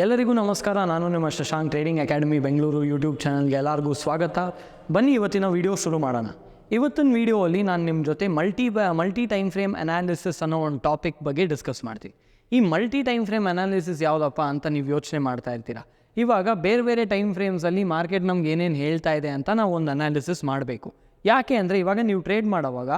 ಎಲ್ಲರಿಗೂ ನಮಸ್ಕಾರ. ನಾನು ನಿಮ್ಮ Shashank trading academy Bengaluru YouTube ಚಾನಲ್ಗೆ ಎಲ್ಲರಿಗೂ ಸ್ವಾಗತ. ಬನ್ನಿ ಇವತ್ತಿನ ವಿಡಿಯೋ ಶುರು ಮಾಡೋಣ. ಇವತ್ತಿನ ವಿಡಿಯೋಲ್ಲಿ ನಾನು ನಿಮ್ಮ ಜೊತೆ ಮಲ್ಟಿ ಟೈಮ್ ಫ್ರೇಮ್ ಅನಾಲಿಸಿಸ್ ಅನ್ನೋ ಒಂದು ಟಾಪಿಕ್ ಬಗ್ಗೆ ಡಿಸ್ಕಸ್ ಮಾಡ್ತೀನಿ. ಈ ಮಲ್ಟಿ ಟೈಮ್ ಫ್ರೇಮ್ ಅನಾಲಿಸಿಸ್ ಯಾವುದಪ್ಪ ಅಂತ ನೀವು ಯೋಚನೆ ಮಾಡ್ತಾ ಇರ್ತೀರಾ. ಇವಾಗ ಬೇರೆ ಬೇರೆ ಟೈಮ್ ಫ್ರೇಮ್ಸಲ್ಲಿ ಮಾರ್ಕೆಟ್ ನಮ್ಗೆ ಏನೇನು ಹೇಳ್ತಾ ಇದೆ ಅಂತ ನಾವು ಒಂದು ಅನಾಲಿಸಿಸ್ ಮಾಡಬೇಕು. ಯಾಕೆ ಅಂದರೆ ಇವಾಗ ನೀವು ಟ್ರೇಡ್ ಮಾಡೋವಾಗ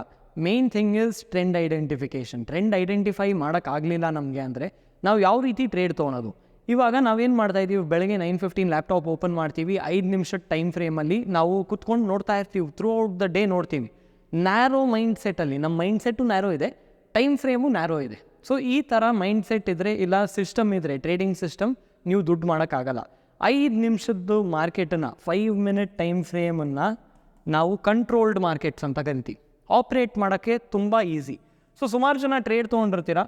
main thing is trend identification. Trend identify ಮಾಡೋಕ್ಕಾಗಲಿಲ್ಲ ನಮಗೆ ಅಂದರೆ ನಾವು ಯಾವ ರೀತಿ ಟ್ರೇಡ್ ತೊಗೊಳೋದು. ಇವಾಗ ನಾವೇನು ಮಾಡ್ತಾಯಿದ್ದೀವಿ, ಬೆಳಗ್ಗೆ 9:15 ಲ್ಯಾಪ್ಟಾಪ್ ಓಪನ್ ಮಾಡ್ತೀವಿ, 5 ನಿಮಿಷದ ಟೈಮ್ ಫ್ರೇಮಲ್ಲಿ ನಾವು ಕುತ್ಕೊಂಡು ನೋಡ್ತಾ ಇರ್ತೀವಿ. ಥ್ರೂ ಔಟ್ ದ ಡೇ ನೋಡ್ತೀವಿ. ನ್ಯಾರೋ ಮೈಂಡ್ ಸೆಟ್ಟಲ್ಲಿ ನಮ್ಮ ಮೈಂಡ್ ಸೆಟ್ಟು ನ್ಯಾರೋ ಇದೆ, ಟೈಮ್ ಫ್ರೇಮು ನ್ಯಾರೋ ಇದೆ. ಸೊ ಈ ಥರ ಮೈಂಡ್ ಸೆಟ್ ಇದ್ದರೆ ಇಲ್ಲ ಸಿಸ್ಟಮ್ ಇದ್ದರೆ, ಟ್ರೇಡಿಂಗ್ ಸಿಸ್ಟಮ್, ನೀವು ದುಡ್ಡು ಮಾಡೋಕ್ಕಾಗಲ್ಲ. 5 ನಿಮಿಷದ್ದು ಮಾರ್ಕೆಟನ್ನು 5 ಮಿನಿಟ್ ಟೈಮ್ ಫ್ರೇಮನ್ನು ನಾವು ಕಂಟ್ರೋಲ್ಡ್ ಮಾರ್ಕೆಟ್ಸ್ ಅಂತ ಕರಿತೀವಿ. ಆಪ್ರೇಟ್ ಮಾಡೋಕ್ಕೆ ತುಂಬ ಈಸಿ. ಸೊ ಸುಮಾರು ಜನ ಟ್ರೇಡ್ ತೊಗೊಂಡಿರ್ತೀರ.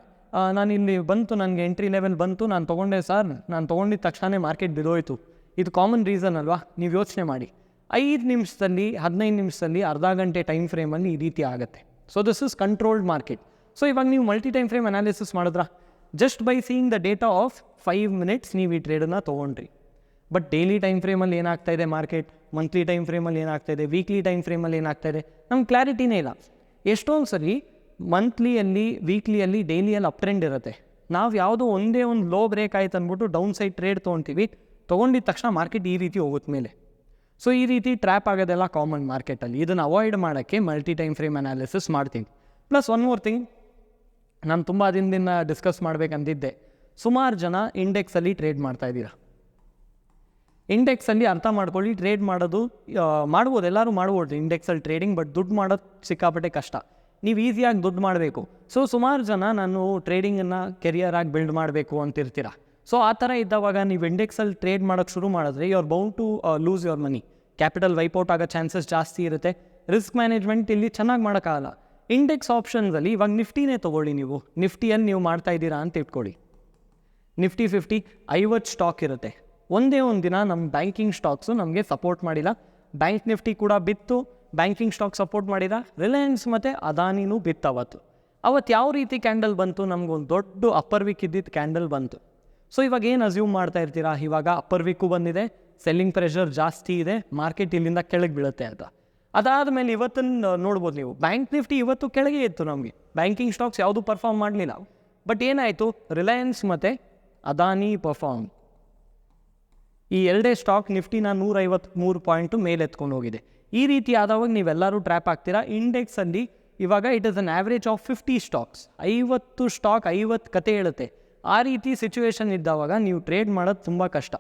ನಾನಿಲ್ಲಿ ಬಂತು, ನನಗೆ ಎಂಟ್ರಿ ಲೆವೆಲ್ ಬಂತು, ನಾನು ತೊಗೊಂಡೆ ಸರ್, ನಾನು ತೊಗೊಂಡಿದ್ದ ತಕ್ಷಣ ಮಾರ್ಕೆಟ್ ಬಿದ್ದೋಯ್ತು. ಇದು ಕಾಮನ್ ರೀಸನ್ ಅಲ್ವಾ? ನೀವು ಯೋಚನೆ ಮಾಡಿ. 5 ನಿಮಿಷದಲ್ಲಿ 15 ನಿಮಿಷದಲ್ಲಿ ಅರ್ಧ ಗಂಟೆ ಟೈಮ್ ಫ್ರೇಮಲ್ಲಿ ಈ ರೀತಿ ಆಗುತ್ತೆ. So this is controlled market. So ಇವಾಗ ನೀವು ಮಲ್ಟಿ ಟೈಮ್ ಫ್ರೇಮ್ ಅನಾಲಿಸಿಸ್ ಮಾಡಿದ್ರಾ, just by seeing the data of 5 minutes ನೀವು ಈ ಟ್ರೇಡನ್ನು ತೊಗೊಂಡ್ರಿ. ಬಟ್ ಡೈಲಿ ಟೈಮ್ ಫ್ರೇಮಲ್ಲಿ ಏನಾಗ್ತಾ ಇದೆ ಮಾರ್ಕೆಟ್, ಮಂತ್ಲಿ ಟೈಮ್ ಫ್ರೇಮಲ್ಲಿ ಏನಾಗ್ತಾ ಇದೆ, ವೀಕ್ಲಿ ಟೈಮ್ ಫ್ರೇಮಲ್ಲಿ ಏನಾಗ್ತಾ ಇದೆ, ನಮ್ಗೆ ಕ್ಲಾರಿಟಿನೇ ಇಲ್ಲ. ಎಷ್ಟೊಂದು ಸರಿ ಮಂತ್ಲಿಯಲ್ಲಿ, ವೀಕ್ಲಿಯಲ್ಲಿ, ಡೈಲಿಯಲ್ಲಿ ಅಪ್ ಟ್ರೆಂಡ್ ಇರುತ್ತೆ. ನಾವು ಯಾವುದೋ ಒಂದೇ ಒಂದು ಲೋ ಬ್ರೇಕ್ ಆಯ್ತು ಅಂದ್ಬಿಟ್ಟು ಡೌನ್ ಸೈಡ್ ಟ್ರೇಡ್ ತೊಗೊತೀವಿ. ತೊಗೊಂಡಿದ್ದ ತಕ್ಷಣ ಮಾರ್ಕೆಟ್ ಈ ರೀತಿ ಹೋಗುತ್ತೆ ಮೇಲೆ. ಸೊ ಈ ರೀತಿ ಟ್ರ್ಯಾಪ್ ಆಗೋದೆಲ್ಲ ಕಾಮನ್ ಮಾರ್ಕೆಟಲ್ಲಿ. ಇದನ್ನು ಅವಾಯ್ಡ್ ಮಾಡೋಕ್ಕೆ ಮಲ್ಟಿ ಟೈಮ್ ಫ್ರೇಮ್ ಅನಾಲಿಸಿಸ್ ಮಾಡ್ತೀನಿ. ಪ್ಲಸ್ ಒನ್ ಮೋರ್ ಥಿಂಗ್, ನಾನು ತುಂಬ ದಿನದಿಂದ ಡಿಸ್ಕಸ್ ಮಾಡಬೇಕಂತಿದ್ದೆ. ಸುಮಾರು ಜನ ಇಂಡೆಕ್ಸಲ್ಲಿ ಟ್ರೇಡ್ ಮಾಡ್ತಾಯಿದ್ದೀರಾ. ಇಂಡೆಕ್ಸಲ್ಲಿ ಅರ್ಥ ಮಾಡ್ಕೊಳ್ಳಿ, ಟ್ರೇಡ್ ಮಾಡೋದು ಮಾಡ್ಬೋದು, ಎಲ್ಲರೂ ಮಾಡ್ಬೋದು ಇಂಡೆಕ್ಸಲ್ಲಿ ಟ್ರೇಡಿಂಗ್. ಬಟ್ ದುಡ್ಡು ಮಾಡೋದು ಸಿಕ್ಕಾಪಟ್ಟೆ ಕಷ್ಟ. ನೀವು ಈಸಿಯಾಗಿ ದುಡ್ಡು ಮಾಡಬೇಕು. ಸೊ ಸುಮಾರು ಜನ ನಾನು ಟ್ರೇಡಿಂಗನ್ನು ಕೆರಿಯರಾಗಿ ಬಿಲ್ಡ್ ಮಾಡಬೇಕು ಅಂತಿರ್ತೀರ. ಸೊ ಆ ಥರ ಇದ್ದವಾಗ ನೀವು ಇಂಡೆಕ್ಸಲ್ಲಿ ಟ್ರೇಡ್ ಮಾಡೋಕ್ಕೆ ಶುರು ಮಾಡಿದ್ರೆ you are bound to lose your money. Capital wipeout ಆಗೋ ಚಾನ್ಸಸ್ ಜಾಸ್ತಿ ಇರುತ್ತೆ. ರಿಸ್ಕ್ ಮ್ಯಾನೇಜ್ಮೆಂಟ್ ಇಲ್ಲಿ ಚೆನ್ನಾಗಿ ಮಾಡೋಕ್ಕಾಗಲ್ಲ. ಇಂಡೆಕ್ಸ್ ಆಪ್ಷನ್ಸಲ್ಲಿ ಇವಾಗ ನಿಫ್ಟಿನೇ ತೊಗೊಳ್ಳಿ. ನೀವು ನಿಫ್ಟಿಯಲ್ಲಿ ನೀವು ಮಾಡ್ತಾ ಇದ್ದೀರಾ ಅಂತ ಇಟ್ಕೊಳ್ಳಿ. ನಿಫ್ಟಿ 50 50 ಸ್ಟಾಕ್ ಇರುತ್ತೆ. ಒಂದೇ ಒಂದು ದಿನ ನಮ್ಮ ಬ್ಯಾಂಕಿಂಗ್ ಸ್ಟಾಕ್ಸು ನಮಗೆ ಸಪೋರ್ಟ್ ಮಾಡಿಲ್ಲ. ಬ್ಯಾಂಕ್ ನಿಫ್ಟಿ ಕೂಡ ಬಿತ್ತು, ಬ್ಯಾಂಕಿಂಗ್ ಸ್ಟಾಕ್ ಸಪೋರ್ಟ್ ಮಾಡಿದ. ರಿಲಯನ್ಸ್ ಮತ್ತು ಅದಾನಿನೂ ಬಿತ್ತು ಅವತ್ತು ಯಾವ ರೀತಿ ಕ್ಯಾಂಡಲ್ ಬಂತು, ನಮಗೊಂದು ದೊಡ್ಡ ಅಪ್ಪರ್ ವೀಕ್ ಇದ್ದಿದ್ದು ಕ್ಯಾಂಡಲ್ ಬಂತು. ಸೊ ಇವಾಗ ಏನು ಅಸ್ಯೂಮ್ ಮಾಡ್ತಾ ಇರ್ತೀರಾ, ಇವಾಗ ಅಪ್ಪರ್ ವೀಕು ಬಂದಿದೆ, ಸೆಲ್ಲಿಂಗ್ ಪ್ರೆಷರ್ ಜಾಸ್ತಿ ಇದೆ, ಮಾರ್ಕೆಟ್ ಇಲ್ಲಿಂದ ಕೆಳಗೆ ಬೀಳುತ್ತೆ ಅಂತ. ಅದಾದಮೇಲೆ ಇವತ್ತನ್ನು ನೋಡ್ಬೋದು ನೀವು, ಬ್ಯಾಂಕ್ ನಿಫ್ಟಿ ಇವತ್ತು ಕೆಳಗೆ ಇತ್ತು. ನಮಗೆ ಬ್ಯಾಂಕಿಂಗ್ ಸ್ಟಾಕ್ಸ್ ಯಾವುದೂ ಪರ್ಫಾರ್ಮ್ ಮಾಡಲಿಲ್ಲ. ಬಟ್ ಏನಾಯಿತು, ರಿಲಯನ್ಸ್ ಮತ್ತು ಅದಾನಿ ಪರ್ಫಾರ್ಮ್. ಈ ಎರಡೇ ಸ್ಟಾಕ್ ನಿಫ್ಟಿನ 153 ಪಾಯಿಂಟು ಮೇಲೆ ಎತ್ಕೊಂಡು ಹೋಗಿದೆ. ಈ ರೀತಿ ಆದವಾಗ ನೀವೆಲ್ಲರೂ ಟ್ರ್ಯಾಪ್ ಆಗ್ತೀರಾ. ಇಂಡೆಕ್ಸಲ್ಲಿ ಇವಾಗ it is an average of 50 stocks. 50 stock 50 ಕತೆ ಹೇಳುತ್ತೆ. ಆ ರೀತಿ ಸಿಚುವೇಶನ್ ಇದ್ದಾವಾಗ ನೀವು ಟ್ರೇಡ್ ಮಾಡೋದು ತುಂಬ ಕಷ್ಟ.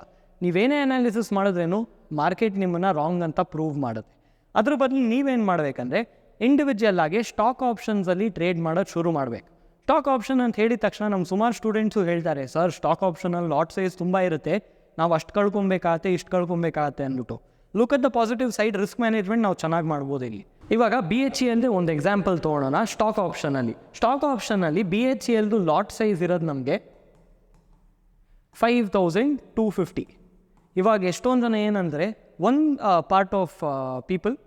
ನೀವೇನೇ ಅನಾಲಿಸಿಸ್ ಮಾಡಿದ್ರೇನು ಮಾರ್ಕೆಟ್ ನಿಮ್ಮನ್ನು ರಾಂಗ್ ಅಂತ ಪ್ರೂವ್ ಮಾಡುತ್ತೆ. ಅದ್ರ ಬದಲು ನೀವೇನು ಮಾಡಬೇಕಂದ್ರೆ ಇಂಡಿವಿಜುವಲ್ ಆಗಿ ಸ್ಟಾಕ್ ಆಪ್ಷನ್ಸಲ್ಲಿ ಟ್ರೇಡ್ ಮಾಡೋದು ಶುರು ಮಾಡಬೇಕು. ಸ್ಟಾಕ್ ಆಪ್ಷನ್ ಅಂತ ಹೇಳಿದ ತಕ್ಷಣ ನಮ್ಮ ಸುಮಾರು ಸ್ಟೂಡೆಂಟ್ಸು ಹೇಳ್ತಾರೆ, ಸರ್ ಸ್ಟಾಕ್ ಆಪ್ಷನಲ್ಲಿ ಲಾಟ್ ಸೈಜ್ ತುಂಬ ಇರುತ್ತೆ, ನಾವು ಅಷ್ಟು ಕಳ್ಕೊಬೇಕಾಗತ್ತೆ, ಇಷ್ಟು ಕಳ್ಕೊಬೇಕಾಗತ್ತೆ ಅಂದ್ಬಿಟ್ಟು. Look at the positive side, risk management ನಾವು ಚೆನ್ನಾಗಿ ಮಾಡ್ಬೋದು ಇಲ್ಲಿ. ಇವಾಗ BHE ಅಂದರೆ ಒಂದು ಎಕ್ಸಾಂಪಲ್ ತೊಗೊಳೋಣ. ಸ್ಟಾಕ್ ಆಪ್ಷನಲ್ಲಿ BHELದು ಲಾಟ್ ಸೈಜ್ ಇರೋದು ನಮಗೆ 5250. ಇವಾಗ ಎಷ್ಟೊಂದು ಜನ ಏನಂದರೆ ಒಂದು ಪಾರ್ಟ್ ಆಫ್ ಪೀಪಲ್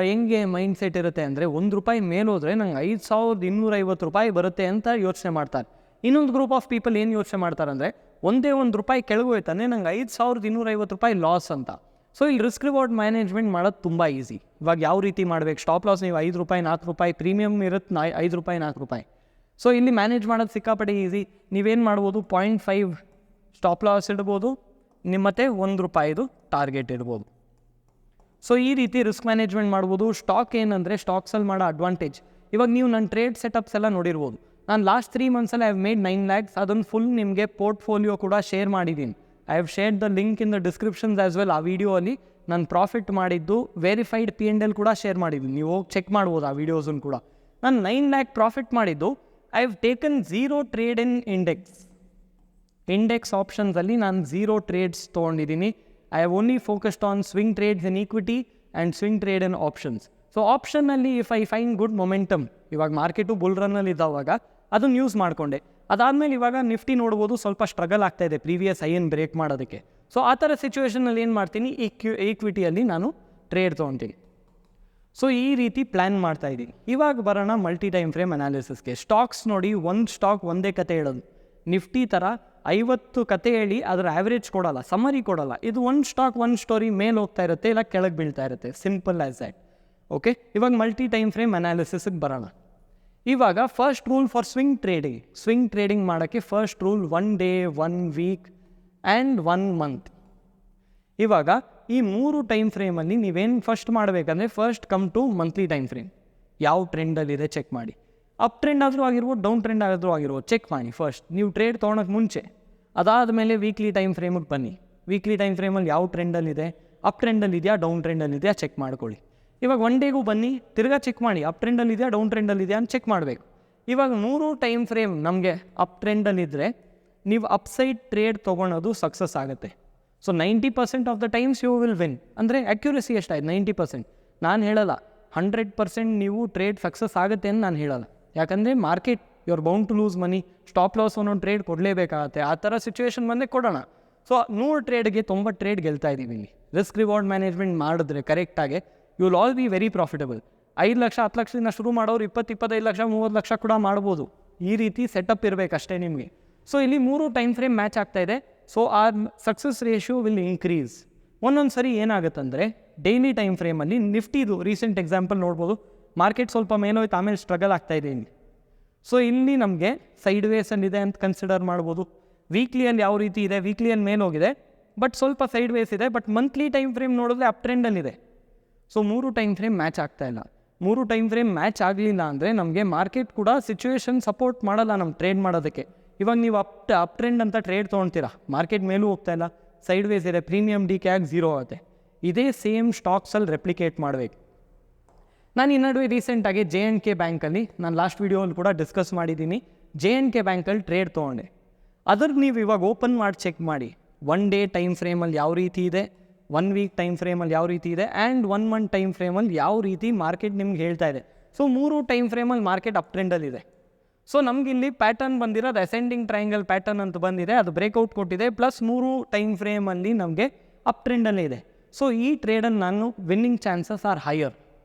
ಹೆಂಗೆ ಮೈಂಡ್ ಸೆಟ್ ಇರುತ್ತೆ ಅಂದರೆ, ₹1 ಮೇಲೋದ್ರೆ ನಂಗೆ 5250 ರೂಪಾಯಿ ಬರುತ್ತೆ ಅಂತ ಯೋಚನೆ ಮಾಡ್ತಾರೆ. ಇನ್ನೊಂದು ಗ್ರೂಪ್ ಆಫ್ ಪೀಪಲ್ ಏನು ಯೋಚನೆ ಮಾಡ್ತಾರೆ ಅಂದರೆ, ಒಂದೇ ₹1 ಕೆಳಗೆ ಹೋಯ್ತಾನೆ ನಂಗೆ 5250 ರೂಪಾಯಿ ಲಾಸ್ ಅಂತ. ಸೊ ಇಲ್ಲಿ ರಿಸ್ಕ್ ರಿವಾರ್ಡ್ ಮ್ಯಾನೇಜ್ಮೆಂಟ್ ಮಾಡೋದು ತುಂಬ ಈಸಿ. ಇವಾಗ ಯಾವ ರೀತಿ ಮಾಡಬೇಕು, ಸ್ಟಾಪ್ ಲಾಸ್ ನೀವು ₹5 ₹4, ಪ್ರೀಮಿಯಮ್ ಇರುತ್ತೆ ₹5 ₹4. ಸೊ ಇಲ್ಲಿ ಮ್ಯಾನೇಜ್ ಮಾಡೋದು ಸಿಕ್ಕಾಪಟ್ಟೆ ಈಸಿ. ನೀವೇನು ಮಾಡ್ಬೋದು, 0.5 ಸ್ಟಾಪ್ ಲಾಸ್ ಇಡ್ಬೋದು, ಮತ್ತು ₹1 ಟಾರ್ಗೆಟ್ ಇಡ್ಬೋದು. ಸೊ ಈ ರೀತಿ ರಿಸ್ಕ್ ಮ್ಯಾನೇಜ್ಮೆಂಟ್ ಮಾಡ್ಬೋದು. ಸ್ಟಾಕ್ ಏನಂದರೆ ಸ್ಟಾಕ್ಸಲ್ಲಿ ಮಾಡೋ ಅಡ್ವಾಂಟೇಜ್, ಇವಾಗ ನೀವು ನನ್ನ ಟ್ರೇಡ್ ಸೆಟಪ್ಸ್ ಎಲ್ಲ ನೋಡಿರ್ಬೋದು. ನಾನು ಲಾಸ್ಟ್ 3 ಮಂತ್ಸಲ್ಲಿ ಐ ಹ್ಯಾವ್ ಮೇಡ್ 9 lakhs. ಅದನ್ನು ಫುಲ್ ನಿಮಗೆ ಪೋರ್ಟ್ಫೋಲಿಯೋ ಕೂಡ ಶೇರ್ ಮಾಡಿದ್ದೀನಿ. I have shared the link in the descriptions as well. ಆ ವಿಡಿಯೋಲ್ಲಿ ನಾನು ಪ್ರಾಫಿಟ್ ಮಾಡಿದ್ದು ವೆರಿಫೈಡ್ P&L ಕೂಡ ಶೇರ್ ಮಾಡಿದ್ದೀನಿ. ನೀವು ಹೋಗಿ ಚೆಕ್ ಮಾಡ್ಬೋದು ಆ ವೀಡಿಯೋಸನ್ನು ಕೂಡ. ನಾನು 9 lakh ಪ್ರಾಫಿಟ್ ಮಾಡಿದ್ದು. I have taken 0 trade in index ಆಪ್ಷನ್ಸಲ್ಲಿ ನಾನು 0 ಟ್ರೇಡ್ಸ್ ತೊಗೊಂಡಿದ್ದೀನಿ. I have only focused on swing trades in equity and swing trade in options. So ಆಪ್ಷನ್ನಲ್ಲಿ if I find good momentum, ಇವಾಗ ಮಾರ್ಕೆಟು ಬುಲ್ ರನ್ನಲ್ಲಿ ಇದ್ದಾವಾಗ ಅದನ್ನು use ಮಾಡಿಕೊಂಡೆ. ಅದಾದಮೇಲೆ ಇವಾಗ ನಿಫ್ಟಿ ನೋಡ್ಬೋದು, ಸ್ವಲ್ಪ ಸ್ಟ್ರಗಲ್ ಆಗ್ತಾಯಿದೆ ಪ್ರೀವಿಯಸ್ ಹೈಯನ್ನು ಬ್ರೇಕ್ ಮಾಡೋದಕ್ಕೆ. ಸೊ ಆ ಥರ ಸಿಚುವೇಷನಲ್ಲಿ ಏನು ಮಾಡ್ತೀನಿ, ಈಕ್ವಿಟಿಯಲ್ಲಿ ನಾನು ಟ್ರೇಡ್ ತೊಗೊತೀನಿ. ಸೊ ಈ ರೀತಿ ಪ್ಲ್ಯಾನ್ ಮಾಡ್ತಾಯಿದ್ದೀನಿ. ಇವಾಗ ಬರೋಣ ಮಲ್ಟಿ ಟೈಮ್ ಫ್ರೇಮ್ ಅನಾಲಿಸಿಸ್ಗೆ. ಸ್ಟಾಕ್ಸ್ ನೋಡಿ, ಒಂದು ಸ್ಟಾಕ್ ಒಂದೇ ಕತೆ ಹೇಳೋದು. ನಿಫ್ಟಿ ಥರ 50 ಕತೆ ಹೇಳಿ ಅದರ ಆ್ಯಾವ್ರೇಜ್ ಕೊಡೋಲ್ಲ, ಸಮರಿ ಕೊಡೋಲ್ಲ. ಇದು ಒಂದು ಸ್ಟಾಕ್ ಒಂದು ಸ್ಟೋರಿ ಮೇಲೆ ಹೋಗ್ತಾ ಇರುತ್ತೆ, ಇಲ್ಲ ಕೆಳಗೆ ಬೀಳ್ತಾ ಇರುತ್ತೆ, ಸಿಂಪಲ್ ಆ್ಯಸ್ ದ್ಯಾಟ್. ಓಕೆ, ಇವಾಗ ಮಲ್ಟಿ ಟೈಮ್ ಫ್ರೇಮ್ ಅನಾಲಿಸಿಸ್ಗೆ ಬರೋಣ. ಇವಾಗ first rule for swing trading ಮಾಡೋಕ್ಕೆ first rule 1 day 1 week and 1 month. ಇವಾಗ ಈ 3 ಟೈಮ್ ಫ್ರೇಮಲ್ಲಿ ನೀವೇನು ಫಸ್ಟ್ ಮಾಡಬೇಕಂದ್ರೆ first come to monthly time frame. ಯಾವ ಟ್ರೆಂಡಲ್ಲಿದೆ ಚೆಕ್ ಮಾಡಿ. ಅಪ್ ಟ್ರೆಂಡ್ ಆದರೂ ಆಗಿರ್ಬೋದು, ಡೌನ್ ಟ್ರೆಂಡ್ ಆದರೂ ಆಗಿರ್ಬೋದು, ಚೆಕ್ ಮಾಡಿ ಫಸ್ಟ್ ನೀವು ಟ್ರೇಡ್ ತೊಗೊಳಕ್ಕೆ ಮುಂಚೆ. ಅದಾದಮೇಲೆ ವೀಕ್ಲಿ ಟೈಮ್ ಫ್ರೇಮಿಗೆ ಬನ್ನಿ. ವೀಕ್ಲಿ ಟೈಮ್ ಫ್ರೇಮಲ್ಲಿ ಯಾವ ಟ್ರೆಂಡಲ್ಲಿದೆ, ಅಪ್ ಟ್ರೆಂಡಲ್ಲಿದೆಯಾ ಡೌನ್ ಟ್ರೆಂಡಲ್ಲಿದೆಯಾ ಚೆಕ್ ಮಾಡ್ಕೊಳ್ಳಿ. ಇವಾಗ 1 ಡೇಗೂ ಬನ್ನಿ, ತಿರ್ಗಾ ಚೆಕ್ ಮಾಡಿ ಅಪ್ ಟ್ರೆಂಡಲ್ಲಿದೆಯಾ ಡೌನ್ ಟ್ರೆಂಡಲ್ಲಿದೆಯಾ ಅಂತ ಚೆಕ್ ಮಾಡಬೇಕು. ಇವಾಗ 3 ಟೈಮ್ ಫ್ರೇಮ್ ನಮಗೆ ಅಪ್ ಟ್ರೆಂಡಲ್ಲಿದ್ದರೆ ನೀವು ಅಪ್ಸೈಡ್ ಟ್ರೇಡ್ ತೊಗೊಳೋದು ಸಕ್ಸಸ್ ಆಗುತ್ತೆ. So 90% of the times you will win. ಅಂದರೆ ಅಕ್ಯುರಸಿ ಎಷ್ಟಾಯ್ತು? 90%. ನಾನು ಹೇಳಲ್ಲ 100% ನೀವು ಟ್ರೇಡ್ ಸಕ್ಸಸ್ ಆಗುತ್ತೆ ಅಂತ ನಾನು ಹೇಳಲ್ಲ. ಯಾಕಂದರೆ market you are bound to lose money, stop loss ಒಂದೊಂದು ಟ್ರೇಡ್ ಕೊಡಲೇಬೇಕಾಗತ್ತೆ. ಆ ಥರ ಸಿಚುವೇಶನ್ ಬಂದೇ ಕೊಡೋಣ. ಸೊ 100 ಟ್ರೇಡ್ಗೆ 90 ಟ್ರೇಡ್ ಗೆಲ್ತಾ ಇದ್ದೀವಿ ಇಲ್ಲಿ. ರಿಸ್ಕ್ ರಿವಾರ್ಡ್ ಮ್ಯಾನೇಜ್ಮೆಂಟ್ ಮಾಡಿದ್ರೆ ಕರೆಕ್ಟಾಗಿ you will all be very profitable. 5 lakh 10 ಲಕ್ಷದಿಂದ ಶುರು ಮಾಡೋರು 20-25 ಲಕ್ಷ 30 ಲಕ್ಷ ಕೂಡ ಮಾಡ್ಬೋದು. ಈ ರೀತಿ ಸೆಟಪ್ ಇರಬೇಕಷ್ಟೇ ನಿಮಗೆ. ಸೊ ಇಲ್ಲಿ 3 ಟೈಮ್ ಫ್ರೇಮ್ ಮ್ಯಾಚ್ ಆಗ್ತಾ ಇದೆ. ಸೊ ಆ ಸಕ್ಸಸ್ ರೇಷಿಯೋ ವಿಲ್ ಇನ್ಕ್ರೀಸ್. ಒಂದೊಂದು ಸರಿ ಏನಾಗುತ್ತಂದರೆ ಡೈಲಿ ಟೈಮ್ ಫ್ರೇಮಲ್ಲಿ ನಿಫ್ಟಿದು ರೀಸೆಂಟ್ ಎಕ್ಸಾಂಪಲ್ ನೋಡ್ಬೋದು. ಮಾರ್ಕೆಟ್ ಸ್ವಲ್ಪ ಮೇಲೋಯ್ತು, ಆಮೇಲೆ ಸ್ಟ್ರಗಲ್ ಆಗ್ತಾ ಇದೆ ಇಲ್ಲಿ. ಸೊ ಇಲ್ಲಿ ನಮಗೆ ಸೈಡ್ ವೇಸಲ್ಲಿದೆ ಅಂತ ಕನ್ಸಿಡರ್ ಮಾಡ್ಬೋದು. ವೀಕ್ಲಿಯಲ್ಲಿ ಯಾವ ರೀತಿ ಇದೆ, ವೀಕ್ಲಿಯಲ್ಲಿ ಮೇಲೋಗಿದೆ ಬಟ್ ಸ್ವಲ್ಪ ಸೈಡ್ ವೇಸ್ ಇದೆ. ಬಟ್ ಮಂತ್ಲಿ ಟೈಮ್ ಫ್ರೇಮ್ ನೋಡಿದ್ರೆ ಅಪ್ ಟ್ರೆಂಡಲ್ಲಿದೆ. ಸೊ 3 ಟೈಮ್ ಫ್ರೇಮ್ ಮ್ಯಾಚ್ ಆಗ್ತಾ ಇಲ್ಲ. 3 ಟೈಮ್ ಫ್ರೇಮ್ ಮ್ಯಾಚ್ ಆಗಲಿಲ್ಲ ಅಂದರೆ ನಮಗೆ ಮಾರ್ಕೆಟ್ ಕೂಡ ಸಿಚುವೇಶನ್ ಸಪೋರ್ಟ್ ಮಾಡಲ್ಲ ನಮ್ಮ ಟ್ರೇಡ್ ಮಾಡೋದಕ್ಕೆ. ಇವಾಗ ನೀವು ಅಪ್ ಟ್ರೆಂಡ್ ಅಂತ ಟ್ರೇಡ್ ತೊಗೊಳ್ತೀರಾ, ಮಾರ್ಕೆಟ್ ಮೇಲೂ ಹೋಗ್ತಾ ಇಲ್ಲ, ಸೈಡ್ ವೇಸ್ ಇದೆ, ಪ್ರೀಮಿಯಮ್ ಡಿ ಕ್ಯಾಗ್ 0 ಆಗುತ್ತೆ. ಇದೇ ಸೇಮ್ ಸ್ಟಾಕ್ಸಲ್ಲಿ ರೆಪ್ಲಿಕೇಟ್ ಮಾಡಬೇಕು. ನಾನು ಈ ನಡುವೆ ರೀಸೆಂಟಾಗಿ J&K ಬ್ಯಾಂಕಲ್ಲಿ ನಾನು ಲಾಸ್ಟ್ ವೀಡಿಯೋಲ್ಲಿ ಕೂಡ ಡಿಸ್ಕಸ್ ಮಾಡಿದ್ದೀನಿ. J&K ಬ್ಯಾಂಕಲ್ಲಿ ಟ್ರೇಡ್ ತೊಗೊಂಡೆ. ಅದ್ರಿಗೆ ನೀವು ಇವಾಗ ಓಪನ್ ಮಾಡಿ ಚೆಕ್ ಮಾಡಿ 1 ಡೇ ಟೈಮ್ ಫ್ರೇಮಲ್ಲಿ ಯಾವ ರೀತಿ ಇದೆ, 1 ವೀಕ್ ಟೈಮ್ ಫ್ರೇಮಲ್ಲಿ ಯಾವ ರೀತಿ ಇದೆ ಆ್ಯಂಡ್ 1 ಮಂತ್ ಟೈಮ್ ಫ್ರೇಮಲ್ಲಿ ಯಾವ ರೀತಿ ಮಾರ್ಕೆಟ್ ನಿಮ್ಗೆ ಹೇಳ್ತಾ ಇದೆ. ಸೊ 3 ಟೈಮ್ ಫ್ರೇಮಲ್ಲಿ ಮಾರ್ಕೆಟ್ ಅಪ್ ಟ್ರೆಂಡಲ್ಲಿದೆ. ಸೊ ನಮಗಿಲ್ಲಿ ಪ್ಯಾಟರ್ನ್ ಬಂದಿರೋದು ಅಸೆಂಡಿಂಗ್ ಟ್ರಯಾಂಗಲ್ ಪ್ಯಾಟರ್ನ್ ಅಂತ ಬಂದಿದೆ, ಅದು ಬ್ರೇಕ್ಔಟ್ ಕೊಟ್ಟಿದೆ. ಪ್ಲಸ್ 3 ಟೈಮ್ ಫ್ರೇಮಲ್ಲಿ ನಮಗೆ ಅಪ್ ಟ್ರೆಂಡಲ್ಲೇ ಇದೆ. ಸೊ ಈ ಟ್ರೇಡನ್ನು ನಾನು winning chances are higher.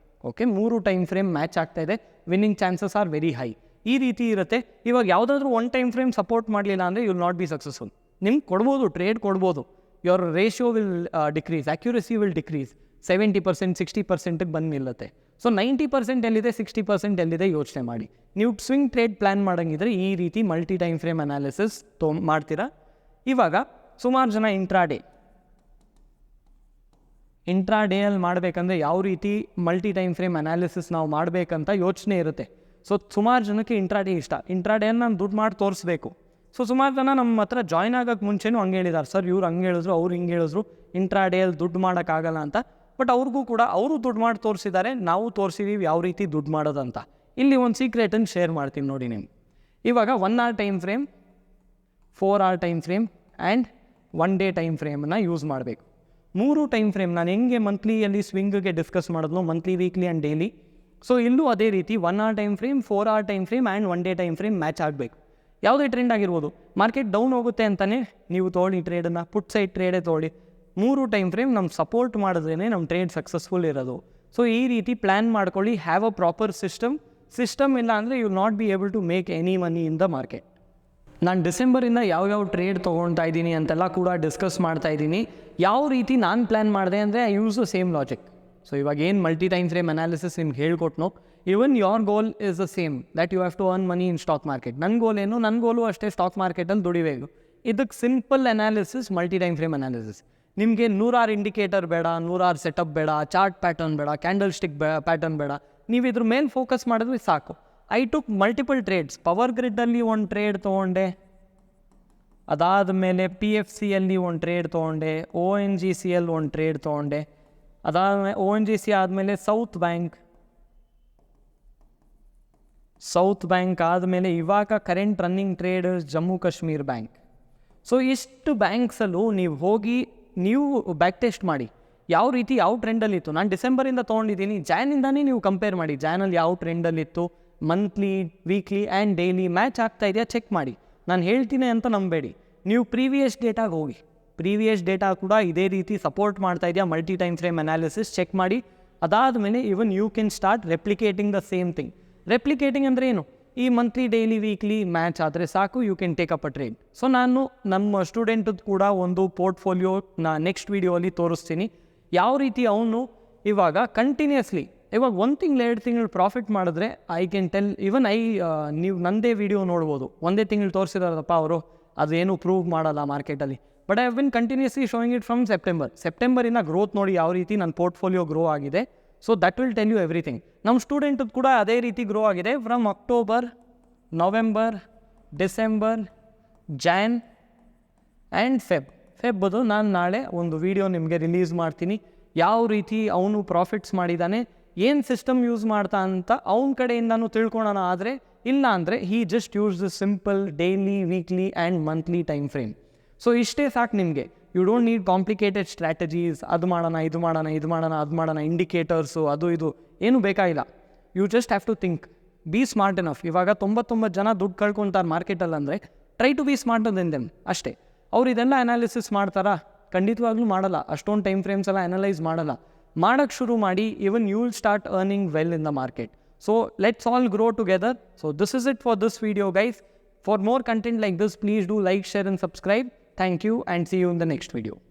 Okay, 3 time frame match ಆಗ್ತಾ ಇದೆ, winning chances are very high. ಈ ರೀತಿ ಇರುತ್ತೆ. ಇವಾಗ ಯಾವುದಾದ್ರೂ 1 ಟೈಮ್ ಫ್ರೇಮ್ ಸಪೋರ್ಟ್ ಮಾಡಲಿಲ್ಲ ಅಂದರೆ you will not be successful. ನಿಮ್ಗೆ ಕೊಡ್ಬೋದು, ಟ್ರೇಡ್ ಕೊಡ್ಬೋದು, your ratio will decrease, accuracy will decrease. 70% 60%ಗೆ ಬಂದು ನಿಲ್ಲುತ್ತೆ. ಸೊ 90% ಎಲ್ಲಿದೆ, 60% ಎಲ್ಲಿದೆ ಯೋಚನೆ ಮಾಡಿ. ನೀವು ಸ್ವಿಂಗ್ ಟ್ರೇಡ್ ಪ್ಲ್ಯಾನ್ ಮಾಡೋಂಗಿದ್ರೆ ಈ ರೀತಿ ಮಲ್ಟಿ ಟೈಮ್ ಫ್ರೇಮ್ ಅನಾಲಿಸಿಸ್ ಮಾಡ್ತೀರಾ. ಇವಾಗ ಸುಮಾರು ಜನ ಇಂಟ್ರಾಡೇಯಲ್ಲಿ ಮಾಡಬೇಕಂದ್ರೆ ಯಾವ ರೀತಿ ಮಲ್ಟಿ ಟೈಮ್ ಫ್ರೇಮ್ ಅನಾಲಿಸಿಸ್ ನಾವು ಮಾಡಬೇಕಂತ ಯೋಚನೆ ಇರುತ್ತೆ. ಸೊ ಸುಮಾರು ಜನಕ್ಕೆ ಇಂಟ್ರಾಡೇ ಇಷ್ಟ. ಇಂಟ್ರಾಡೇಯಲ್ಲಿ ನಾನು ದುಡ್ಡು ಮಾಡಿ ತೋರಿಸ್ಬೇಕು. ಸೊ ಸುಮಾರು ಜನ ನಮ್ಮ ಹತ್ರ ಜಾಯ್ನ್ ಆಗೋಕ್ಕೆ ಮುಂಚೆನೂ ಹಂಗೆ ಹೇಳಿದ್ದಾರೆ, ಸರ್ ಇವ್ರು ಹಂಗೆ ಹೇಳಿದ್ರು, ಅವ್ರು ಹಿಂಗೆ ಹೇಳಿದ್ರು, ಇಂಟ್ರಾಡೇಯಲ್ಲಿ ದುಡ್ಡು ಮಾಡೋಕ್ಕಾಗಲ್ಲ ಅಂತ. ಬಟ್ ಅವ್ರಿಗೂ ಕೂಡ ಅವರು ದುಡ್ಡು ಮಾಡಿ ತೋರಿಸಿದ್ದಾರೆ, ನಾವು ತೋರಿಸಿದ್ದೀವಿ ಯಾವ ರೀತಿ ದುಡ್ಡು ಮಾಡೋದಂತ. ಇಲ್ಲಿ ಒಂದು ಸೀಕ್ರೆಟನ್ನು ಶೇರ್ ಮಾಡ್ತೀನಿ ನೋಡಿ ನಿಮ್ಗೆ. ಇವಾಗ 1 hour time frame, 4 hour time frame and 1 day time ಫ್ರೇಮನ್ನು ಯೂಸ್ ಮಾಡಬೇಕು. 3 ಟೈಮ್ ಫ್ರೇಮ್ ನಾನು ಹೆಂಗೆ ಮಂತ್ಲಿಯಲ್ಲಿ ಸ್ವಿಂಗ್ಗೆ ಡಿಸ್ಕಸ್ ಮಾಡಿದ್ನೋ, monthly weekly and daily. So ಇಲ್ಲೂ ಅದೇ ರೀತಿ 1 hour time frame, 4 hour time frame and 1 day time frame match ಆಗಬೇಕು. ಯಾವುದೇ ಟ್ರೆಂಡ್ ಆಗಿರ್ಬೋದು, ಮಾರ್ಕೆಟ್ ಡೌನ್ ಹೋಗುತ್ತೆ ಅಂತಲೇ ನೀವು ತೊಗೊಳ್ಳಿ ಟ್ರೇಡನ್ನು, ಪುಟ್ ಸೈಡ್ ಟ್ರೇಡೇ ತೊಗೊಳ್ಳಿ. 3 ಟೈಮ್ ಫ್ರೇಮ್ ನಮ್ಮ ಸಪೋರ್ಟ್ ಮಾಡಿದ್ರೇ ನಮ್ಮ ಟ್ರೇಡ್ ಸಕ್ಸಸ್ಫುಲ್ ಇರೋದು. ಸೊ ಈ ರೀತಿ ಪ್ಲ್ಯಾನ್ ಮಾಡ್ಕೊಳ್ಳಿ. ಹ್ಯಾವ್ ಅ ಪ್ರಾಪರ್ ಸಿಸ್ಟಮ್ ಇಲ್ಲ ಅಂದರೆ you will not be able to make any money in the market. ನಾನು ಡಿಸೆಂಬರಿಂದ ಯಾವ್ಯಾವ ಟ್ರೇಡ್ ತೊಗೊಳ್ತಾ ಇದ್ದೀನಿ ಅಂತೆಲ್ಲ ಕೂಡ ಡಿಸ್ಕಸ್ ಮಾಡ್ತಾ ಇದ್ದೀನಿ. ಯಾವ ರೀತಿ ನಾನು ಪ್ಲ್ಯಾನ್ ಮಾಡಿದೆ ಅಂದರೆ I use the same logic. So ಇವಾಗ ಏನು ಮಲ್ಟಿ ಟೈಮ್ ಫ್ರೇಮ್ ಅನಾಲಿಸಿಸ್ ನಿಮ್ಗೆ ಹೇಳ್ಕೊಟ್ನೋ, even your goal is the same that you have to earn money in stock market. ನನ್ನ ಗೋಲ್ ಏನು, ನನ್ನ ಗೋಲು ಅಷ್ಟೇ ಸ್ಟಾಕ್ ಮಾರ್ಕೆಟಲ್ಲಿ ದುಡಿಬೇಕು. ಇದಕ್ಕೆ simple analysis multi time frame analysis. ನಿಮಗೆ 100 ಇಂಡಿಕೇಟರ್ ಬೇಡ, 100 ಸೆಟಪ್ ಬೇಡ, ಚಾರ್ಟ್ ಪ್ಯಾಟರ್ನ್ ಬೇಡ, ಕ್ಯಾಂಡಲ್ ಸ್ಟಿಕ್ ಪ್ಯಾಟರ್ನ್ ಬೇಡ. ನೀವು ಇದ್ರ ಮೇಲೆ ಫೋಕಸ್ ಮಾಡಿದ್ರೆ ಸಾಕು. I took multiple trades. Power ಗ್ರಿಡ್ಡಲ್ಲಿ ಒಂದು ಟ್ರೇಡ್ ತೊಗೊಂಡೆ, ಅದಾದಮೇಲೆ PFCಯಲ್ಲಿ ಒಂದು ಟ್ರೇಡ್ ತೊಗೊಂಡೆ, ONGCಯಲ್ಲಿ ಒಂದು ಟ್ರೇಡ್ ತೊಗೊಂಡೆ, ಅದಾದಮೇಲೆ ONGC ಆದಮೇಲೆ ಸೌತ್ ಬ್ಯಾಂಕ್ ಆದಮೇಲೆ ಇವಾಗ current running traders Jammu Kashmir bank. So ಇಷ್ಟು ಬ್ಯಾಂಕ್ಸಲ್ಲೂ ನೀವು ಹೋಗಿ ನೀವು ಬ್ಯಾಕ್ ಟೆಸ್ಟ್ ಮಾಡಿ ಯಾವ ರೀತಿ ಯಾವ ಟ್ರೆಂಡಲ್ಲಿತ್ತು. ನಾನು ಡಿಸೆಂಬರಿಂದ ತೊಗೊಂಡಿದ್ದೀನಿ, ಜಾನಿಂದಾನೇ ನೀವು ಕಂಪೇರ್ ಮಾಡಿ. ಜಾನಲ್ಲಿ ಯಾವ ಟ್ರೆಂಡಲ್ಲಿತ್ತು, monthly, weekly and daily match ಆಗ್ತಾ ಇದೆಯಾ ಚೆಕ್ ಮಾಡಿ. ನಾನು ಹೇಳ್ತೀನಿ ಅಂತ ನಂಬೇಡಿ. ನೀವು ಪ್ರೀವಿಯಸ್ ಡೇಟಾಗೆ ಹೋಗಿ, ಪ್ರೀವಿಯಸ್ ಡೇಟಾ ಕೂಡ ಇದೇ ರೀತಿ ಸಪೋರ್ಟ್ ಮಾಡ್ತಾ ಇದೆಯಾ multi time frame analysis check ಮಾಡಿ. ಅದಾದಮೇಲೆ even you can start replicating the same thing. Replicating ಅಂದರೆ ಏನು? ಈ ಮಂತ್ಲಿ ಡೈಲಿ ವೀಕ್ಲಿ ಮ್ಯಾಚ್ ಆದರೆ ಸಾಕು, you can take up a trade. So ನಾನು ನಮ್ಮ ಸ್ಟೂಡೆಂಟದ್ದು ಕೂಡ ಒಂದು ಪೋರ್ಟ್ಫೋಲಿಯೋನ ನೆಕ್ಸ್ಟ್ ವೀಡಿಯೋಲಿ ತೋರಿಸ್ತೀನಿ. ಯಾವ ರೀತಿ ಅವನು ಇವಾಗ ಕಂಟಿನ್ಯೂಸ್ಲಿ ಇವಾಗ 1 ತಿಂಗಳು 2 ತಿಂಗಳು ಪ್ರಾಫಿಟ್ ಮಾಡಿದ್ರೆ ಐ ಕ್ಯಾನ್ ಟೆಲ್ ಇವನ್ ನೀವು ನನ್ನದೇ ವೀಡಿಯೋ ನೋಡ್ಬೋದು. 1 ತಿಂಗಳು ತೋರಿಸಿದಾರಪ್ಪ ಅವರು, ಅದೇನು ಪ್ರೂವ್ ಮಾಡಲ್ಲ ಮಾರ್ಕೆಟಲ್ಲಿ. But I have been continuously showing it from ಸೆಪ್ಟೆಂಬರಿನ ಗ್ರೋತ್ ನೋಡಿ ಯಾವ ರೀತಿ ನನ್ನ ಪೋರ್ಟ್ಫೋಲಿಯೋ ಗ್ರೋ ಆಗಿದೆ. So that will tell you everything. ನಮ್ಮ ಸ್ಟೂಡೆಂಟದ್ದು ಕೂಡ ಅದೇ ರೀತಿ ಗ್ರೋ ಆಗಿದೆ from October, November, December, Jan and ಫೆಬ್ಬದು ನಾನು ನಾಳೆ ಒಂದು ವೀಡಿಯೋ ನಿಮಗೆ ರಿಲೀಸ್ ಮಾಡ್ತೀನಿ. ಯಾವ ರೀತಿ ಅವನು ಪ್ರಾಫಿಟ್ಸ್ ಮಾಡಿದ್ದಾನೆ, ಏನು ಸಿಸ್ಟಮ್ ಯೂಸ್ ಮಾಡ್ತಾ ಅಂತ ಅವನ ಕಡೆಯಿಂದನೂ ತಿಳ್ಕೊಳ್ಳೋಣ. ಆದರೆ ಇಲ್ಲ ಅಂದರೆ he just use the simple daily, weekly and monthly time frame. So ಇಷ್ಟೇ ಸಾಕು ನಿಮಗೆ. You don't need complicated strategies, ಅದು ಮಾಡೋಣ, ಇದು ಮಾಡೋಣ, ಇದು ಮಾಡೋಣ, ಅದು ಮಾಡೋಣ, ಇಂಡಿಕೇಟರ್ಸು ಅದು ಇದು ಏನೂ ಬೇಕಾಗಿಲ್ಲ. You just have to think, be smart enough. ಇವಾಗ 99 ಜನ ದುಡ್ಡು ಕಳ್ಕೊಳ್ತಾರೆ ಮಾರ್ಕೆಟಲ್ಲಿ ಅಂದರೆ try to be smarter than them ಅಷ್ಟೇ. ಅವ್ರು ಇದೆಲ್ಲ ಅನಾಲಿಸಿಸ್ ಮಾಡ್ತಾರಾ? ಖಂಡಿತವಾಗ್ಲೂ ಮಾಡಲ್ಲ. ಅಷ್ಟೊಂದು ಟೈಮ್ ಫ್ರೇಮ್ಸ್ ಎಲ್ಲ ಅನಲೈಸ್ ಮಾಡಲ್ಲ. ಮಾಡೋಕ್ಕೆ ಶುರು ಮಾಡಿ, even you will start earning well in the market. So let's all grow together. So this is it for this video, guys. For more content like this, please do like, share and subscribe. Thank you and see you in the next video.